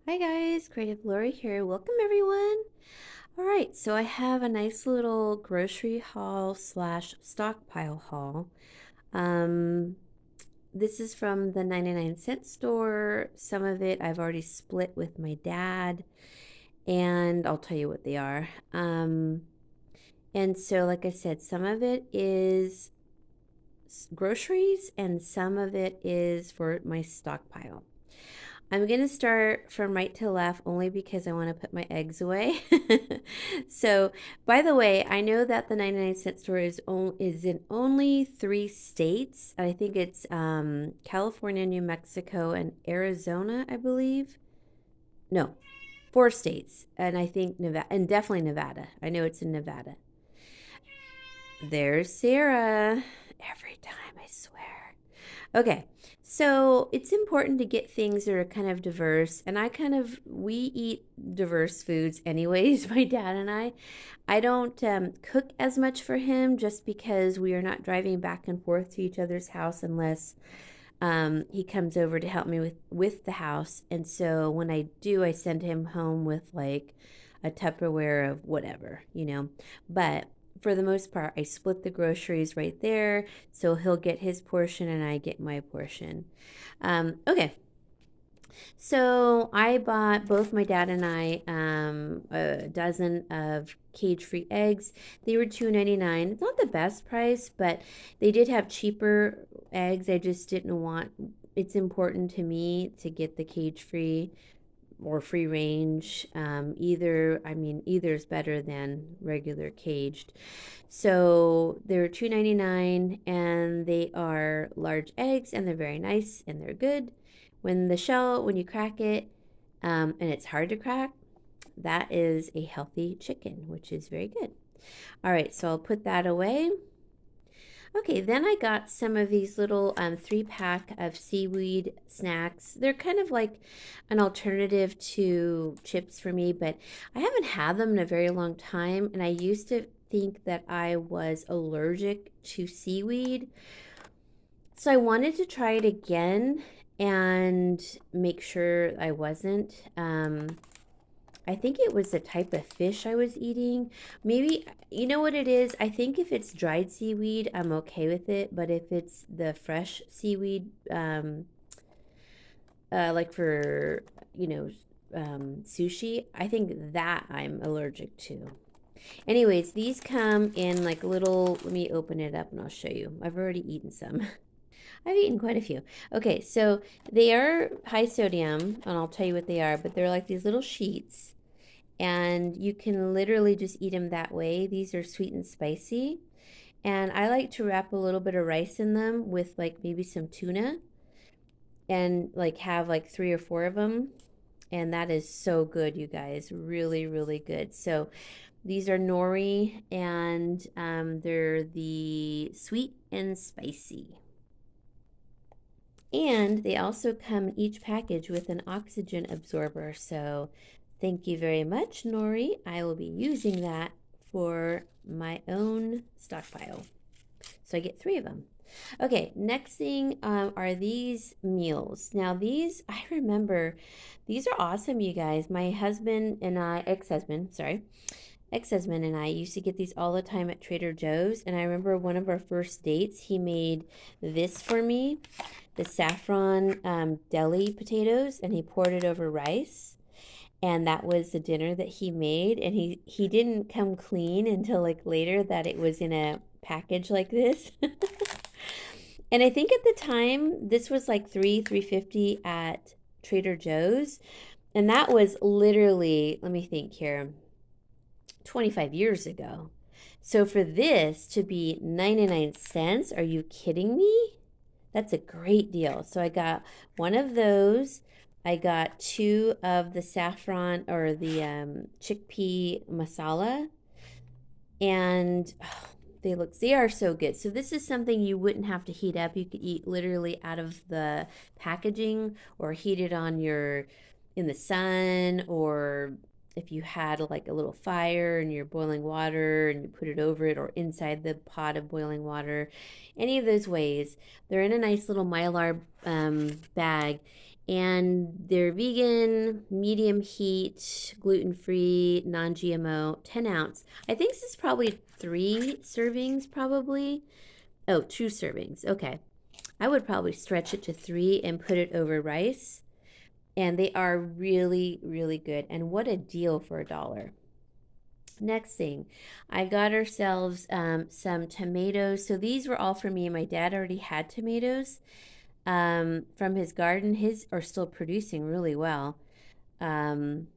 Hi guys, Creative Lauri here. Welcome everyone. All right, so I have a nice little grocery haul slash stockpile haul. Um, this is from the 99-cent store. Some of it I've already split with my dad, and I'll tell you what they are. And so, like I said, some of it is groceries, and some of it is for my stockpile. I'm going to start from right to left only because I want to put my eggs away. So, by the way, I know that the 99-cent store is in only 3 states. I think it's California, New Mexico, and Arizona, I believe. No, 4 states. And I think Nevada, and definitely Nevada. I know it's in Nevada. There's Sarah. Every time, I swear. Okay, so it's important to get things that are kind of diverse, and we eat diverse foods anyways, my dad and I. I don't cook as much for him just because we are not driving back and forth to each other's house unless he comes over to help me with the house. And so when I do, I send him home with like a Tupperware of whatever. But for the most part, I split the groceries right there. So he'll get his portion and I get my portion. Okay. So I bought, both my dad and I, a dozen of cage-free eggs. They were $2.99. It's not the best price, but they did have cheaper eggs. I just didn't want, it's important to me to get the cage-free or free range. Either is better than regular caged. So they're $2.99 and they are large eggs and they're very nice and they're good. When you crack it, and it's hard to crack, that is a healthy chicken, which is very good. All right, so I'll put that away. Okay, then I got some of these little 3-pack of Seaweed Snacks. They're kind of like an alternative to chips for me, but I haven't had them in a very long time, and I used to think that I was allergic to seaweed. So I wanted to try it again and make sure I wasn't. I think it was the type of fish I was eating. Maybe, you know what it is? I think if it's dried seaweed, I'm okay with it. But if it's the fresh seaweed, like for, you know, sushi, I think that I'm allergic to. Anyways, these come in like little, let me open it up and I'll show you. I've already eaten some. I've eaten quite a few. Okay, so they are high sodium, and I'll tell you what they are, but they're like these little sheets and you can literally just eat them that way. These are sweet and spicy, and I like to wrap a little bit of rice in them with like maybe some tuna and like have like 3 or 4 of them, and that is so good, you guys. Really, really good. So these are nori, and they're the sweet and spicy. And they also come each package with an oxygen absorber. So thank you very much, Nori. I will be using that for my own stockpile. So I get 3 of them. Okay, next thing are these meals. Now these, I remember, these are awesome, you guys. My husband and I, ex-husband and I used to get these all the time at Trader Joe's. And I remember one of our first dates, he made this for me, the saffron deli potatoes, and he poured it over rice. And that was the dinner that he made. And he didn't come clean until like later that it was in a package like this. And I think at the time this was like $3.50 at Trader Joe's. And that was literally, let me think here, 25 years ago. So for this to be 99 cents, are you kidding me? That's a great deal. So I got one of those. I got 2 of the saffron or the chickpea masala. And they are so good. So this is something you wouldn't have to heat up. You could eat literally out of the packaging or heat it on in the sun, or if you had like a little fire and you're boiling water and you put it over it or inside the pot of boiling water. Any of those ways. They're in a nice little mylar bag, And they're vegan, medium heat, gluten-free, non-GMO, 10 ounce. I think this is probably 3 servings, probably. Oh, 2 servings. Okay. I would probably stretch it to 3 and put it over rice. And they are really, really good. And what a deal for $1. Next thing, I got ourselves some tomatoes. So these were all for me. My dad already had tomatoes from his garden. His are still producing really well. Um,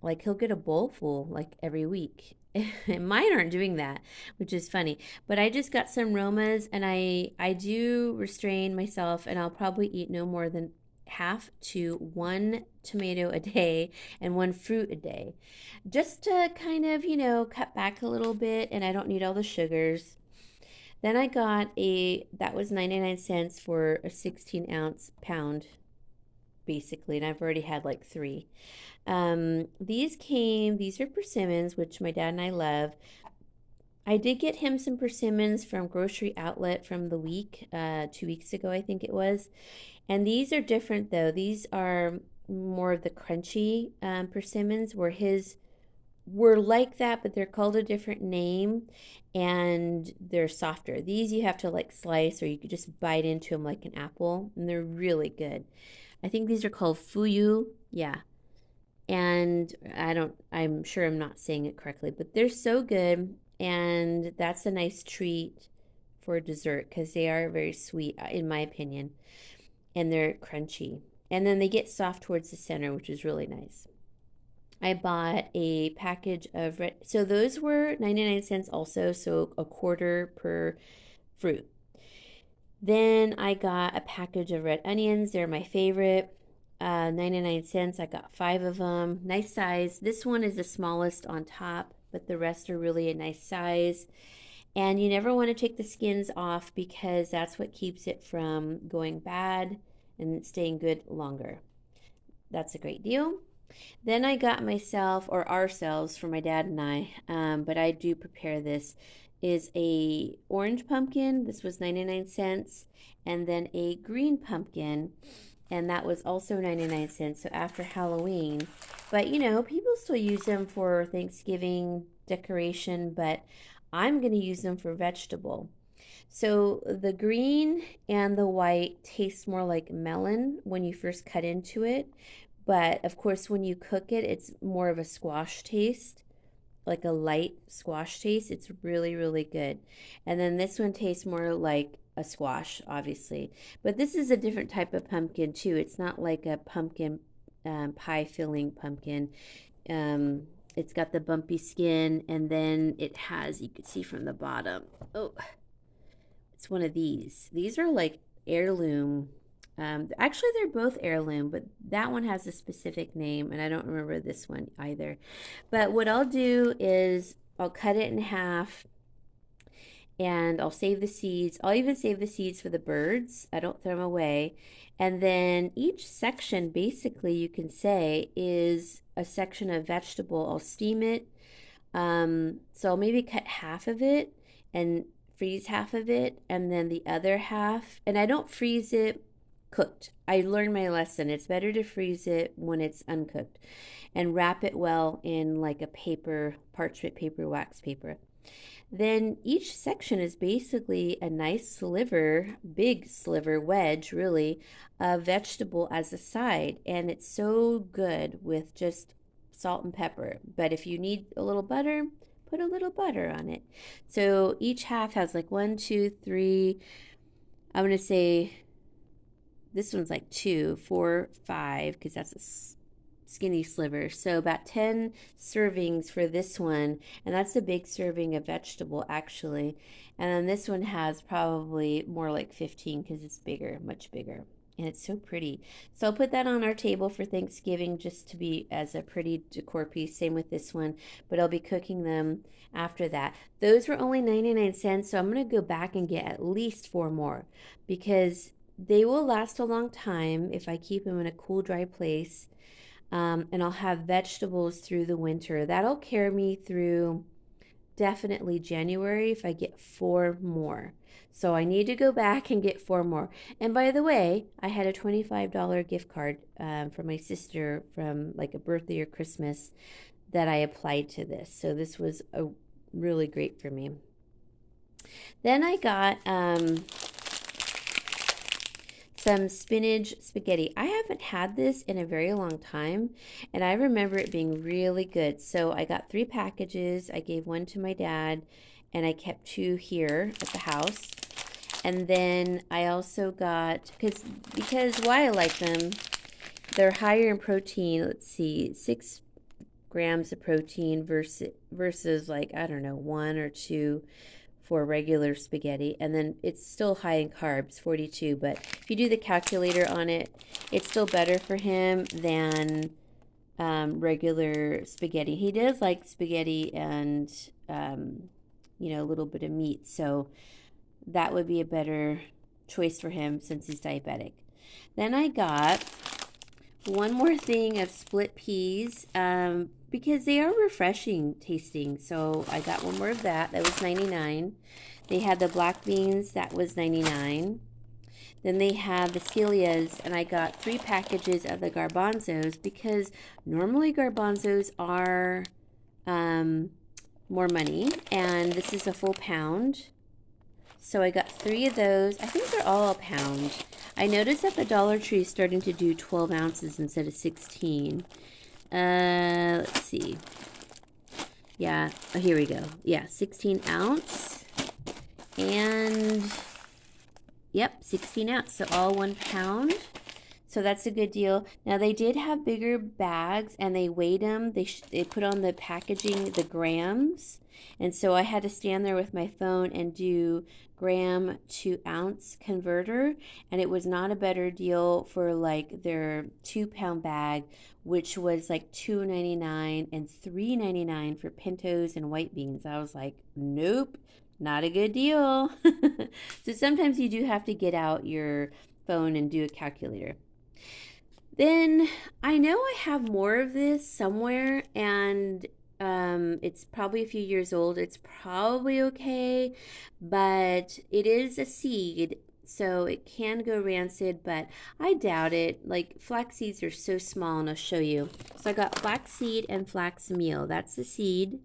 like he'll get a bowl full like every week. Mine aren't doing that, which is funny. But I just got some Romas, and I do restrain myself, and I'll probably eat no more than half to 1 tomato a day and 1 fruit a day, just to kind of cut back a little bit, and I don't need all the sugars. Then I got that was 99 cents for a 16-ounce pound, basically, and I've already had like 3. These are persimmons, which my dad and I love. I did get him some persimmons from Grocery Outlet from the week, 2 weeks ago, I think it was. And these are different though. These are more of the crunchy persimmons, where his were like that, but they're called a different name and they're softer. These you have to like slice, or you could just bite into them like an apple, and they're really good. I think these are called fuyu. Yeah. And I'm sure I'm not saying it correctly, but they're so good. And that's a nice treat for dessert because they are very sweet, in my opinion, and they're crunchy. And then they get soft towards the center, which is really nice. I bought a package of red, so those were 99 cents also, so a quarter per fruit. Then I got a package of red onions. They're my favorite. 99 cents. I got 5 of them. Nice size. This one is the smallest on top, but the rest are really a nice size. And you never want to take the skins off because that's what keeps it from going bad and staying good longer. That's a great deal. Then I got myself, or ourselves, for my dad and I, but I do prepare this, is a orange pumpkin. This was 99 cents. And then a green pumpkin, and that was also 99 cents. So after Halloween, but people still use them for Thanksgiving decoration, but I'm going to use them for vegetable. So the green and the white taste more like melon when you first cut into it, but of course when you cook it, it's more of a squash taste, like a light squash taste. It's really, really good. And then this one tastes more like a squash, obviously. But this is a different type of pumpkin too. It's not like a pumpkin pie filling pumpkin. It's got the bumpy skin, and then it has, you can see from the bottom. Oh, it's one of these. These are like heirloom. Actually, they're both heirloom, but that one has a specific name, and I don't remember this one either. But what I'll do is I'll cut it in half, and I'll save the seeds. I'll even save the seeds for the birds. I don't throw them away. And then each section, basically, you can say, is a section of vegetable. I'll steam it. So I'll maybe cut half of it and freeze half of it, and then the other half. And I don't freeze it cooked. I learned my lesson. It's better to freeze it when it's uncooked, and wrap it well in like a paper, parchment paper, wax paper. Then each section is basically a nice sliver, big sliver, wedge really, of vegetable as a side. And it's so good with just salt and pepper. But if you need a little butter, put a little butter on it. So each half has like 1, 2, 3. I'm going to say this one's like 2, 4, 5, because that's a skinny sliver. So about 10 servings for this one, and that's a big serving of vegetable actually. And then this one has probably more like 15 because it's bigger, much bigger. And it's so pretty. So I'll put that on our table for Thanksgiving just to be as a pretty decor piece. Same with this one, but I'll be cooking them after that. Those were only 99 cents, so I'm going to go back and get at least 4 more because they will last a long time if I keep them in a cool, dry place. And I'll have vegetables through the winter. That'll carry me through definitely January if I get 4 more. So I need to go back and get 4 more. And by the way, I had a $25 gift card from my sister from like a birthday or Christmas that I applied to this. So this was a really great for me. Then I got some spinach spaghetti. I haven't had this in a very long time, and I remember it being really good. So I got 3 packages. I gave one to my dad, and I kept 2 here at the house. And then I also got, because why I like them, they're higher in protein. Let's see, 6 grams of protein versus like, I don't know, 1 or 2 for regular spaghetti, and then it's still high in carbs, 42, but if you do the calculator on it, it's still better for him than regular spaghetti. He does like spaghetti and a little bit of meat, so that would be a better choice for him since he's diabetic. Then I got one more thing of split peas because they are refreshing tasting. So I got one more of that. That was 99. They had the black beans. That was 99. Then they have the scelias, and I got 3 packages of the garbanzos because normally garbanzos are more money, and this is a full pound. So I got 3 of those. I think they're all a pound. I noticed that the Dollar Tree is starting to do 12 ounces instead of 16. Let's see. Yeah, oh, here we go. Yeah, 16 ounce. And, yep, 16 ounce. So all 1 pound. So that's a good deal. Now, they did have bigger bags, and they weighed them. They put on the packaging the grams. And so I had to stand there with my phone and do gram to ounce converter, and it was not a better deal for like their 2-pound bag, which was like $2.99 and $3.99 for pintos and white beans. I was like, nope, not a good deal. So sometimes you do have to get out your phone and do a calculator. Then I know I have more of this somewhere, and it's probably a few years old. It's probably okay, but it is a seed, so it can go rancid, but I doubt it. Like, flax seeds are so small, and I'll show you. So I got flaxseed and flax meal. That's the seed.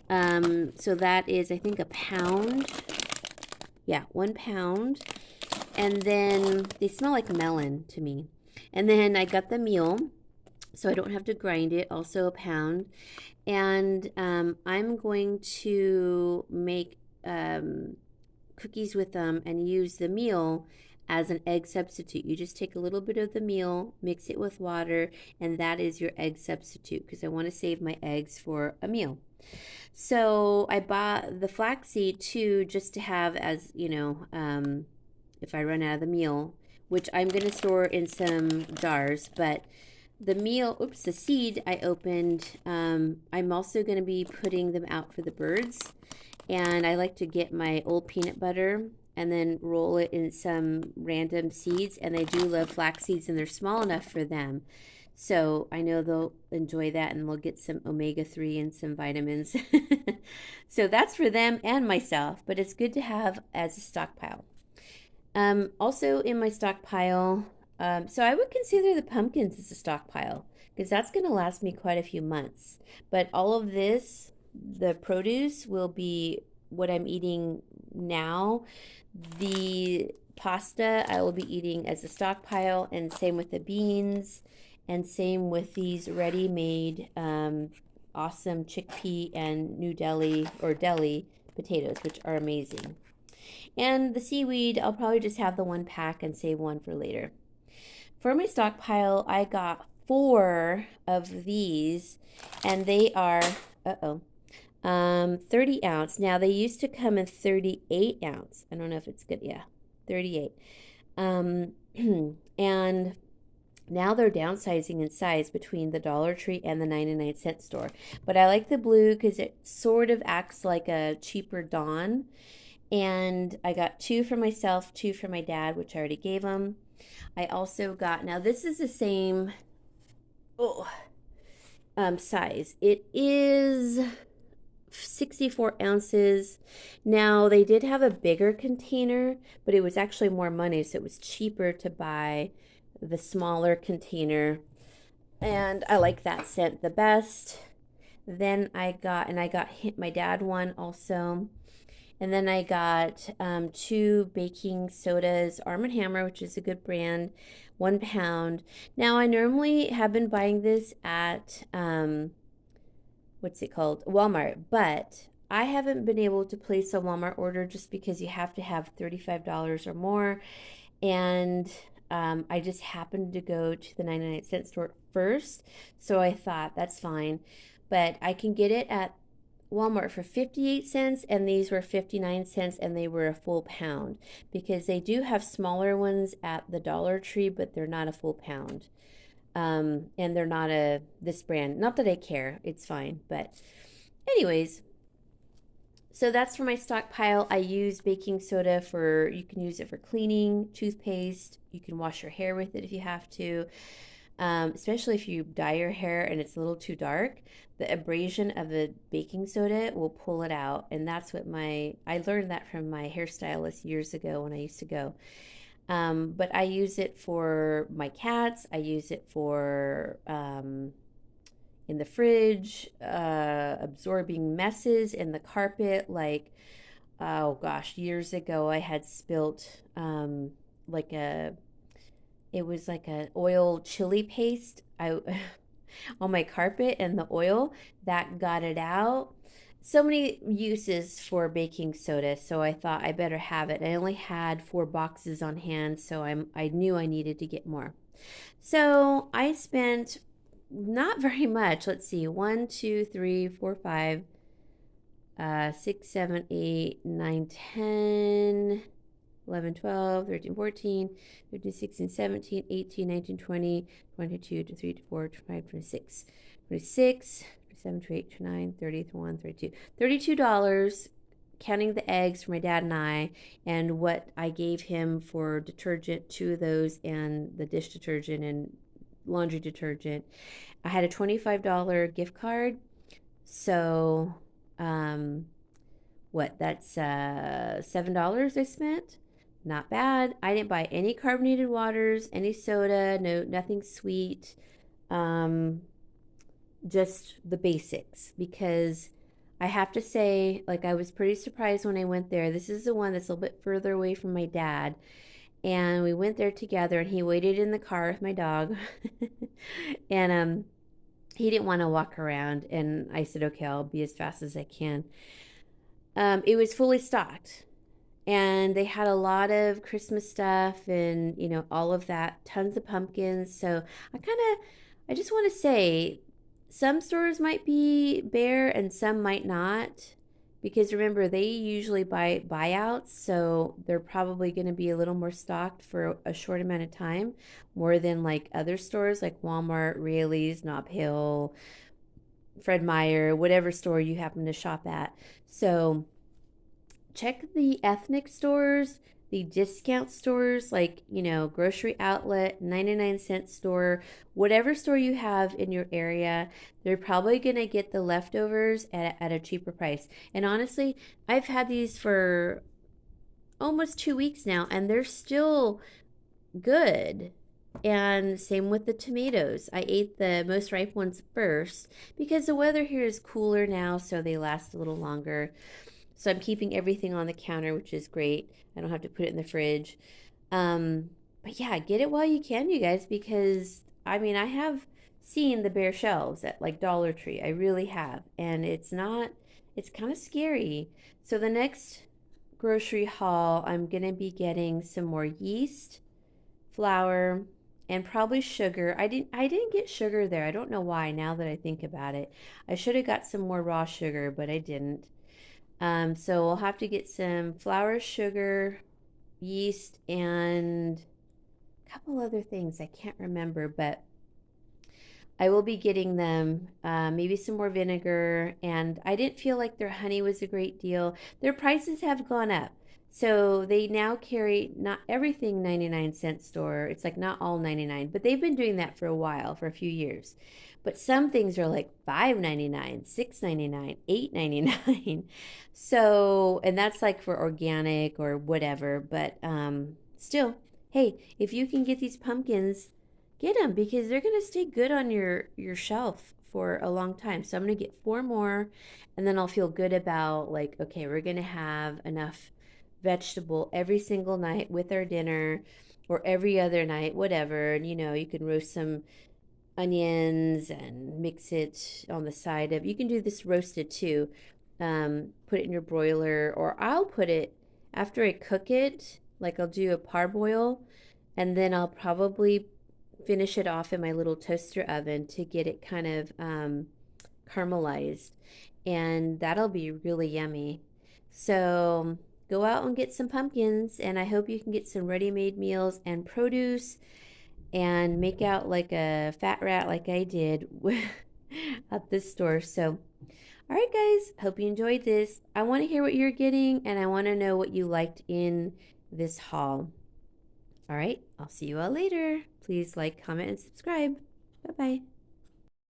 So that is, I think, a pound. Yeah, 1 pound. And then they smell like melon to me. And then I got the meal, so I don't have to grind it, also a pound. And I'm going to make cookies with them and use the meal as an egg substitute. You just take a little bit of the meal, mix it with water, and that is your egg substitute, because I want to save my eggs for a meal. So I bought the flaxseed too, just to have as, if I run out of the meal, which I'm going to store in some jars, but the seed I opened, I'm also going to be putting them out for the birds. And I like to get my old peanut butter and then roll it in some random seeds. And they do love flax seeds, and they're small enough for them. So I know they'll enjoy that, and we'll get some omega-3 and some vitamins. So that's for them and myself, but it's good to have as a stockpile. Also in my stockpile, so I would consider the pumpkins as a stockpile, because that's going to last me quite a few months. But all of this, the produce, will be what I'm eating now. The pasta I will be eating as a stockpile, and same with the beans, and same with these ready-made awesome chickpea and New Delhi or Delhi potatoes, which are amazing. And the seaweed, I'll probably just have the 1 pack and save 1 for later. For my stockpile, I got 4 of these, and they are, 30 ounce. Now, they used to come in 38 ounce. I don't know if it's good. Yeah, 38. And now they're downsizing in size between the Dollar Tree and the 99-cent store. But I like the blue because it sort of acts like a cheaper Dawn. And I got 2 for myself, 2 for my dad, which I already gave him. I also got, now this is the same size. It is 64 ounces. Now, they did have a bigger container, but it was actually more money, so it was cheaper to buy the smaller container. And I like that scent the best. Then I got my dad one also. And then I got two baking sodas, Arm& Hammer, which is a good brand, 1 pound. Now, I normally have been buying this at what's it called? Walmart. But I haven't been able to place a Walmart order just because you have to have $35 or more. And I just happened to go to the 99-cent store first. So I thought that's fine. But I can get it at Walmart for 58 cents, and these were 59 cents, and they were a full pound, because they do have smaller ones at the Dollar Tree, but they're not a full pound. And they're not this brand. Not that I care, it's fine. But anyways, so that's for my stockpile. I use baking soda for, you can use it for cleaning, toothpaste. You can wash your hair with it if you have to. Especially if you dye your hair and it's a little too dark, the abrasion of the baking soda will pull it out. And that's what I learned that from my hairstylist years ago when I used to go. But I use it for my cats. I use it for in the fridge, absorbing messes in the carpet. Like, oh gosh, years ago I had spilt like a, it was like an oil chili paste on my carpet, and the oil that got it out. So many uses for baking soda, so I thought I better have it. I only had 4 boxes on hand, so I knew I needed to get more. So I spent not very much. Let's see, 1, 2, 3, 4, 5, 6, 7, 8, 9, 10, 11, 12, 13, 14, 15, 16, 17, 18, 19, 20, 22, 23, 24, 25, 26, 26, 27, 28, 29, 30, 31, 32. $32, counting the eggs for my dad and I, and what I gave him for detergent, 2 of those, and the dish detergent and laundry detergent. I had a $25 gift card. So, that's $7 I spent. Not bad. I didn't buy any carbonated waters, any soda, nothing sweet. Just the basics, because I have to say, like, I was pretty surprised when I went there. This is the one that's a little bit further away from my dad. And we went there together, and he waited in the car with my dog. And he didn't want to walk around, and I said, okay, I'll be as fast as I can. It was fully stocked, and they had a lot of Christmas stuff and, all of that, tons of pumpkins. So I just want to say, some stores might be bare and some might not, because remember, they usually buy buyouts, so they're probably going to be a little more stocked for a short amount of time, more than like other stores like Walmart, Raley's, Nob Hill, Fred Meyer, whatever store you happen to shop at. So check the ethnic stores, the discount stores, like, grocery outlet, 99-cent store, whatever store you have in your area. They're probably going to get the leftovers at a cheaper price. And honestly, I've had these for almost 2 weeks now, and they're still good. And same with the tomatoes. I ate the most ripe ones first because the weather here is cooler now, so they last a little longer. So I'm keeping everything on the counter, which is great. I don't have to put it in the fridge. But yeah, get it while you can, you guys, because I have seen the bare shelves at like Dollar Tree. I really have. And it's kind of scary. So the next grocery haul, I'm going to be getting some more yeast, flour, and probably sugar. I didn't get sugar there. I don't know why, now that I think about it. I should have got some more raw sugar, but I didn't. So we'll have to get some flour, sugar, yeast, and a couple other things I can't remember, but I will be getting them. Maybe some more vinegar, and I didn't feel like their honey was a great deal. Their prices have gone up. So they now carry not everything 99-cent store. It's like not all 99, but they've been doing that for a while, for a few years. But some things are like 5.99, 6.99, 8.99. So, and that's like for organic or whatever, but still, hey, if you can get these pumpkins, get them because they're going to stay good on your shelf for a long time. So I'm going to get 4 more and then I'll feel good about like, okay, we're going to have enough vegetable every single night with our dinner or every other night, whatever. And you can roast some onions and mix it on the side of, you can do this roasted too. Put it in your broiler, or I'll put it after I cook it, like I'll do a parboil and then I'll probably finish it off in my little toaster oven to get it kind of caramelized. And that'll be really yummy. So go out and get some pumpkins, and I hope you can get some ready made meals and produce and make out like a fat rat like I did at this store. So, all right, guys, hope you enjoyed this. I want to hear what you're getting, and I want to know what you liked in this haul. All right, I'll see you all later. Please like, comment, and subscribe. Bye bye.